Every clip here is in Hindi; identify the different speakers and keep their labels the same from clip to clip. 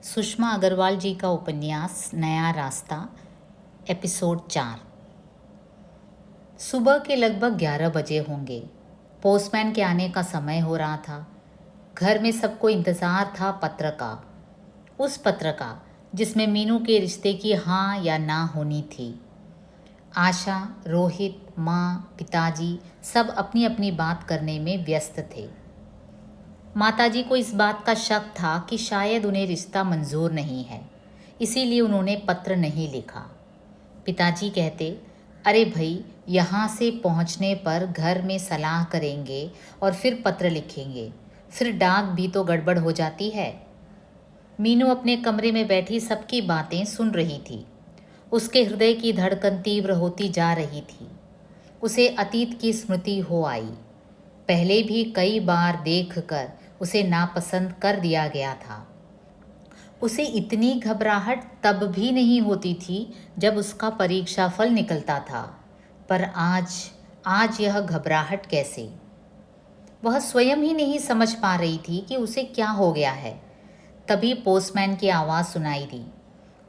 Speaker 1: सुषमा अग्रवाल जी का उपन्यास नया रास्ता, एपिसोड 4। सुबह के लगभग 11 बजे होंगे। पोस्टमैन के आने का समय हो रहा था। घर में सबको इंतज़ार था पत्र का, उस पत्र का जिसमें मीनू के रिश्ते की हाँ या ना होनी थी। आशा, रोहित, माँ, पिताजी सब अपनी अपनी बात करने में व्यस्त थे। माताजी को इस बात का शक था कि शायद उन्हें रिश्ता मंजूर नहीं है, इसीलिए उन्होंने पत्र नहीं लिखा। पिताजी कहते, अरे भाई, यहाँ से पहुँचने पर घर में सलाह करेंगे और फिर पत्र लिखेंगे, फिर डाक भी तो गड़बड़ हो जाती है। मीनू अपने कमरे में बैठी सबकी बातें सुन रही थी। उसके हृदय की धड़कन तीव्र होती जा रही थी। उसे अतीत की स्मृति हो आई। पहले भी कई बार देखकर उसे नापसंद कर दिया गया था। उसे इतनी घबराहट तब भी नहीं होती थी जब उसका परीक्षा फल निकलता था, पर आज यह घबराहट कैसे? वह स्वयं ही नहीं समझ पा रही थी कि उसे क्या हो गया है। तभी पोस्टमैन की आवाज़ सुनाई दी।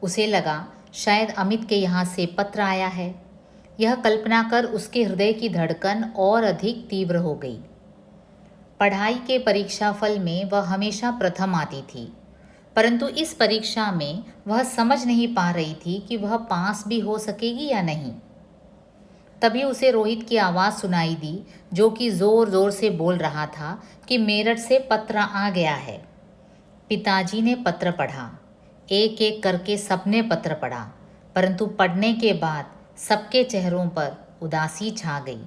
Speaker 1: उसे लगा शायद अमित के यहाँ से पत्र आया है। यह कल्पना कर उसके हृदय की धड़कन और अधिक तीव्र हो गई। पढ़ाई के परीक्षाफल में वह हमेशा प्रथम आती थी, परंतु इस परीक्षा में वह समझ नहीं पा रही थी कि वह पास भी हो सकेगी या नहीं। तभी उसे रोहित की आवाज़ सुनाई दी, जो कि ज़ोर ज़ोर से बोल रहा था कि मेरठ से पत्र आ गया है। पिताजी ने पत्र पढ़ा। एक एक करके सबने पत्र पढ़ा, परंतु पढ़ने के बाद सबके चेहरों पर उदासी छा गई।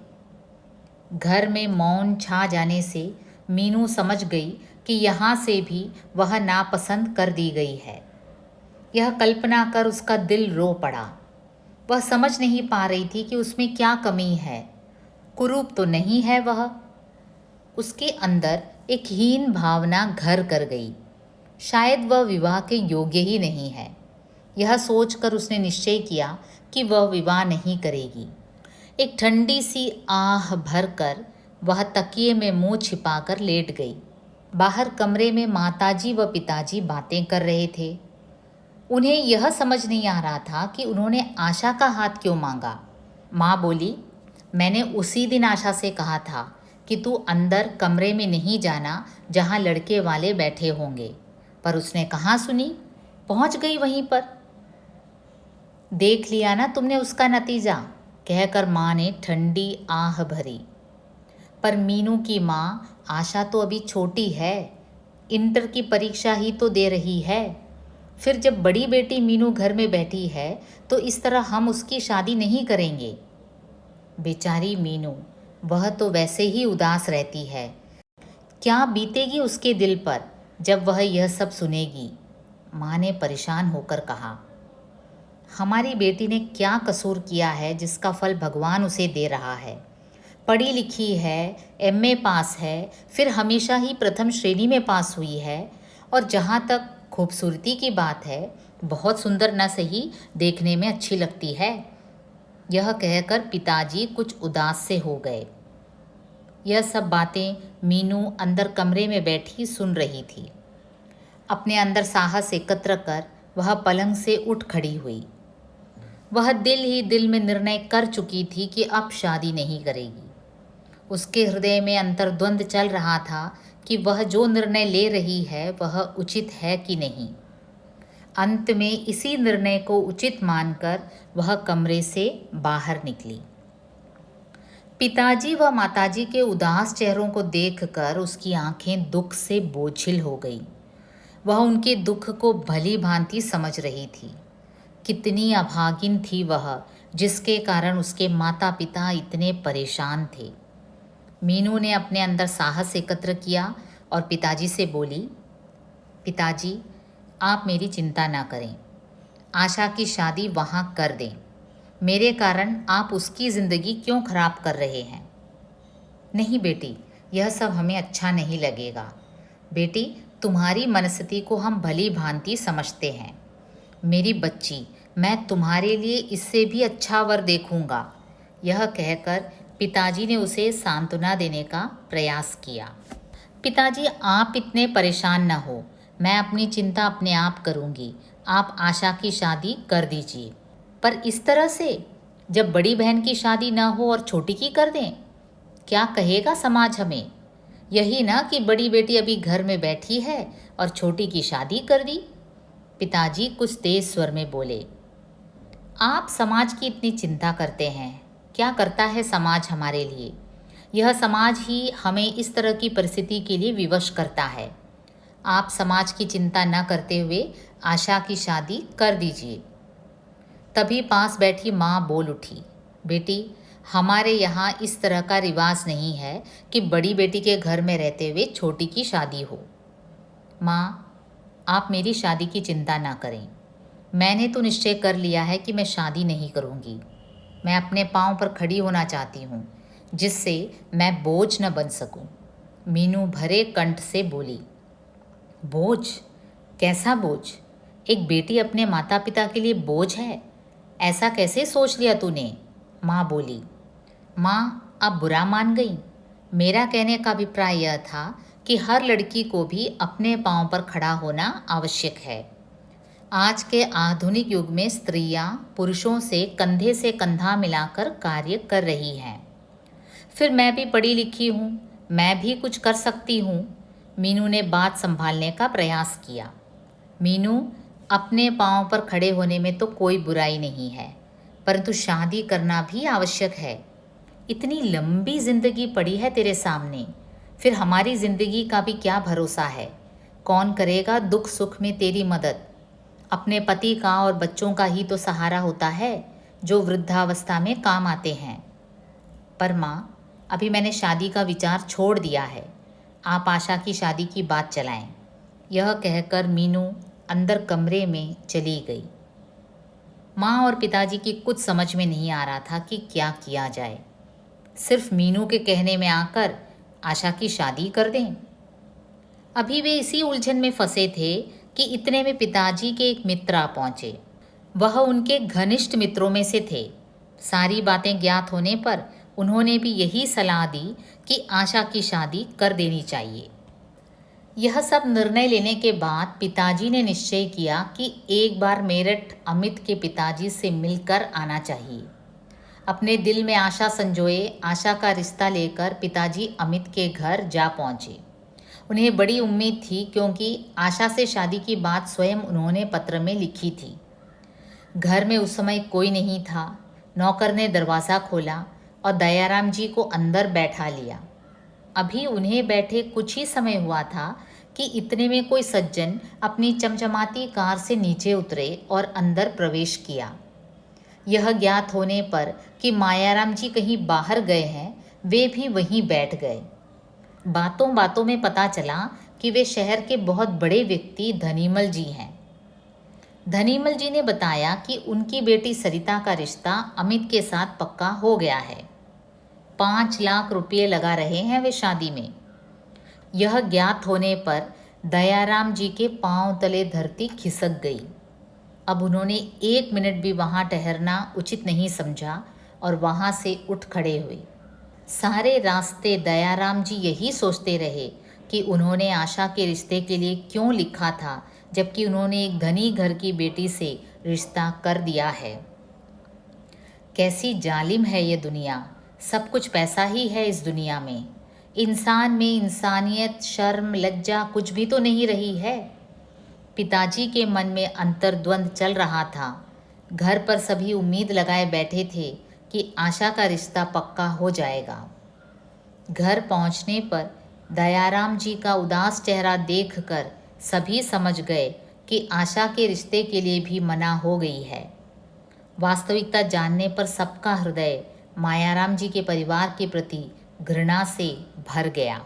Speaker 1: घर में मौन छा जाने से मीनू समझ गई कि यहाँ से भी वह नापसंद कर दी गई है। यह कल्पना कर उसका दिल रो पड़ा। वह समझ नहीं पा रही थी कि उसमें क्या कमी है। कुरूप तो नहीं है वह। उसके अंदर एक हीन भावना घर कर गई। शायद वह विवाह के योग्य ही नहीं है। यह सोचकर उसने निश्चय किया कि वह विवाह नहीं करेगी। एक ठंडी सी आह भरकर वह तकिए में मुंह छिपाकर लेट गई। बाहर कमरे में माताजी व पिताजी बातें कर रहे थे। उन्हें यह समझ नहीं आ रहा था कि उन्होंने आशा का हाथ क्यों मांगा। माँ बोली, मैंने उसी दिन आशा से कहा था कि तू अंदर कमरे में नहीं जाना जहाँ लड़के वाले बैठे होंगे, पर उसने कहाँ सुनी, पहुँच गई वहीं पर। देख लिया ना तुमने उसका नतीजा, कहकर माँ ने ठंडी आह भरी। पर मीनू की माँ, आशा तो अभी छोटी है, इंटर की परीक्षा ही तो दे रही है। फिर जब बड़ी बेटी मीनू घर में बैठी है तो इस तरह हम उसकी शादी नहीं करेंगे। बेचारी मीनू, वह तो वैसे ही उदास रहती है। क्या बीतेगी उसके दिल पर जब वह यह सब सुनेगी? माँ ने परेशान होकर कहा। हमारी बेटी ने क्या कसूर किया है जिसका फल भगवान उसे दे रहा है? पढ़ी लिखी है, एमए पास है, फिर हमेशा ही प्रथम श्रेणी में पास हुई है, और जहाँ तक खूबसूरती की बात है, बहुत सुंदर न सही, देखने में अच्छी लगती है। यह कहकर पिताजी कुछ उदास से हो गए। यह सब बातें मीनू अंदर कमरे में बैठी सुन रही थी। अपने अंदर साहस एकत्र कर वह पलंग से उठ खड़ी हुई। वह दिल ही दिल में निर्णय कर चुकी थी कि अब शादी नहीं करेगी। उसके हृदय में अंतर्द्वंद चल रहा था कि वह जो निर्णय ले रही है वह उचित है कि नहीं। अंत में इसी निर्णय को उचित मानकर वह कमरे से बाहर निकली। पिताजी व माताजी के उदास चेहरों को देखकर उसकी आंखें दुख से बोझिल हो गईं। वह उनके दुख को भली भांति समझ रही थी। कितनी अभागिन थी वह, जिसके कारण उसके माता पिता इतने परेशान थे। मीनू ने अपने अंदर साहस एकत्र किया और पिताजी से बोली, पिताजी, आप मेरी चिंता ना करें। आशा की शादी वहाँ कर दें। मेरे कारण आप उसकी ज़िंदगी क्यों खराब कर रहे हैं? नहीं बेटी, यह सब हमें अच्छा नहीं लगेगा। बेटी, तुम्हारी मनस्थिति को हम भली भांति समझते हैं। मेरी बच्ची, मैं तुम्हारे लिए इससे भी अच्छा वर देखूंगा। यह कहकर पिताजी ने उसे सांत्वना देने का प्रयास किया। पिताजी, आप इतने परेशान न हो। मैं अपनी चिंता अपने आप करूँगी, आप आशा की शादी कर दीजिए। पर इस तरह से, जब बड़ी बहन की शादी ना हो और छोटी की कर दें? क्या कहेगा समाज हमें? यही ना कि बड़ी बेटी अभी घर में बैठी है और छोटी की शादी कर दी। पिताजी कुछ तेज स्वर में बोले, आप समाज की इतनी चिंता करते हैं, क्या करता है समाज हमारे लिए? यह समाज ही हमें इस तरह की परिस्थिति के लिए विवश करता है। आप समाज की चिंता न करते हुए आशा की शादी कर दीजिए। तभी पास बैठी माँ बोल उठी, बेटी, हमारे यहाँ इस तरह का रिवाज नहीं है कि बड़ी बेटी के घर में रहते हुए छोटी की शादी हो। माँ, आप मेरी शादी की चिंता ना करें। मैंने तो निश्चय कर लिया है कि मैं शादी नहीं करूँगी। मैं अपने पाँव पर खड़ी होना चाहती हूँ, जिससे मैं बोझ न बन सकूँ। मीनू भरे कंठ से बोली, बोझ? कैसा बोझ? एक बेटी अपने माता पिता के लिए बोझ है? ऐसा कैसे सोच लिया तूने? माँ बोली। माँ, आप बुरा मान गई। मेरा कहने का अभिप्राय यह था कि हर लड़की को भी अपने पाँव पर खड़ा होना आवश्यक है। आज के आधुनिक युग में स्त्रियां पुरुषों से कंधा मिलाकर कार्य कर रही हैं। फिर मैं भी पढ़ी लिखी हूँ, मैं भी कुछ कर सकती हूँ। मीनू ने बात संभालने का प्रयास किया। मीनू, अपने पाँव पर खड़े होने में तो कोई बुराई नहीं है, परंतु शादी करना भी आवश्यक है। इतनी लंबी जिंदगी पड़ी है तेरे सामने, फिर हमारी जिंदगी का भी क्या भरोसा है? कौन करेगा दुख सुख में तेरी मदद? अपने पति का और बच्चों का ही तो सहारा होता है, जो वृद्धावस्था में काम आते हैं। पर माँ, अभी मैंने शादी का विचार छोड़ दिया है। आप आशा की शादी की बात चलाएं। यह कहकर मीनू अंदर कमरे में चली गई। माँ और पिताजी की कुछ समझ में नहीं आ रहा था कि क्या किया जाए। सिर्फ मीनू के कहने में आकर आशा की शादी कर दें? अभी वे इसी उलझन में फंसे थे कि इतने में पिताजी के एक मित्र आ पहुँचे। वह उनके घनिष्ठ मित्रों में से थे। सारी बातें ज्ञात होने पर उन्होंने भी यही सलाह दी कि आशा की शादी कर देनी चाहिए। यह सब निर्णय लेने के बाद पिताजी ने निश्चय किया कि एक बार मेरठ अमित के पिताजी से मिलकर आना चाहिए। अपने दिल में आशा संजोए आशा का रिश्ता लेकर पिताजी अमित के घर जा पहुँचे। उन्हें बड़ी उम्मीद थी, क्योंकि आशा से शादी की बात स्वयं उन्होंने पत्र में लिखी थी। घर में उस समय कोई नहीं था। नौकर ने दरवाज़ा खोला और दयाराम जी को अंदर बैठा लिया। अभी उन्हें बैठे कुछ ही समय हुआ था कि इतने में कोई सज्जन अपनी चमचमाती कार से नीचे उतरे और अंदर प्रवेश किया। यह ज्ञात होने पर कि मायाराम जी कहीं बाहर गए हैं, वे भी वहीं बैठ गए। बातों बातों में पता चला कि वे शहर के बहुत बड़े व्यक्ति धनीमल जी हैं। धनीमल जी ने बताया कि उनकी बेटी सरिता का रिश्ता अमित के साथ पक्का हो गया है। 5 लाख रुपये लगा रहे हैं वे शादी में। यह ज्ञात होने पर दयाराम जी के पांव तले धरती खिसक गई। अब उन्होंने 1 मिनट भी वहां ठहरना उचित नहीं समझा और वहां से उठ खड़े हुए। सारे रास्ते दयाराम जी यही सोचते रहे कि उन्होंने आशा के रिश्ते के लिए क्यों लिखा था, जबकि उन्होंने एक धनी घर की बेटी से रिश्ता कर दिया है। कैसी जालिम है ये दुनिया। सब कुछ पैसा ही है इस दुनिया में। इंसान में इंसानियत, शर्म, लज्जा कुछ भी तो नहीं रही है। पिताजी के मन में अंतर्द्वंद चल रहा था। घर पर सभी उम्मीद लगाए बैठे थे कि आशा का रिश्ता पक्का हो जाएगा। घर पहुंचने पर दयाराम जी का उदास चेहरा देखकर सभी समझ गए कि आशा के रिश्ते के लिए भी मना हो गई है। वास्तविकता जानने पर सबका हृदय मायाराम जी के परिवार के प्रति घृणा से भर गया।